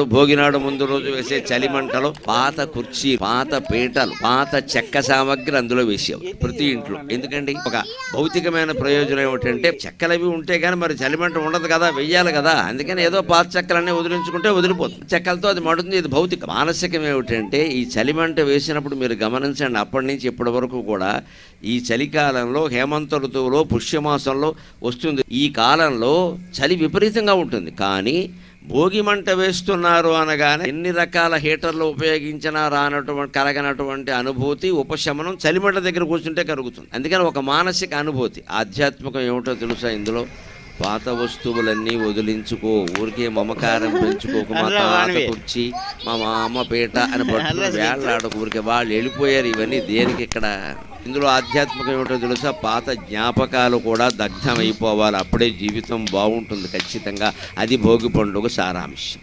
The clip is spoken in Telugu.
భోగినాడు ముందు రోజు వేసే చలిమంటలో పాత కుర్చీ, పాత పీటలు, పాత చెక్క సామగ్రి అందులో వేసేవారు ప్రతి ఇంట్లో. ఎందుకండి, ఒక భౌతికమైన ప్రయోజనం ఏమిటంటే చెక్కలవి ఉంటే గానీ మరి చలిమంట ఉండదు కదా, వెయ్యాలి కదా. అందుకని ఏదో పాత చెక్కలన్నీ వదిలించుకుంటే వదిలిపోతుంది, చెక్కలతో అది మడుతుంది. ఇది భౌతిక. మానసికం ఏమిటంటే ఈ చలిమంట వేసినప్పుడు మీరు గమనించండి, అప్పటి నుంచి ఇప్పటి వరకు కూడా ఈ చలికాలంలో, హేమంత ఋతువులో, పుష్యమాసంలో వస్తుంది. ఈ కాలంలో చలి విపరీతంగా ఉంటుంది. కానీ భోగి మంట వేస్తున్నారు అనగానే ఎన్ని రకాల హీటర్లు ఉపయోగించినా కలగనటువంటి అనుభూతి, ఉపశమనం చలిమంట దగ్గర కూర్చుంటే కలుగుతుంది. అందుకని ఒక మానసిక అనుభూతి. ఆధ్యాత్మికం ఏమిటో తెలుసా? ఇందులో పాత వస్తువులన్నీ వదిలించుకో, ఊరికే మమకారం పెంచుకోకు. మా తాత కుర్చీ, మా అమ్మ పీట అని పట్టుకుని వేళ్లాడకు. ఊరికే వాళ్ళు వెళ్ళిపోయారు. ఇవన్నీ దేనికి ఇక్కడ? ఇందులో ఆధ్యాత్మికం ఏమిటో తెలుసా? పాత జ్ఞాపకాలు కూడా దగ్ధమైపోవాలి, అప్పుడే జీవితం బాగుంటుంది ఖచ్చితంగా. అది భోగి పండుగ సారాంశం.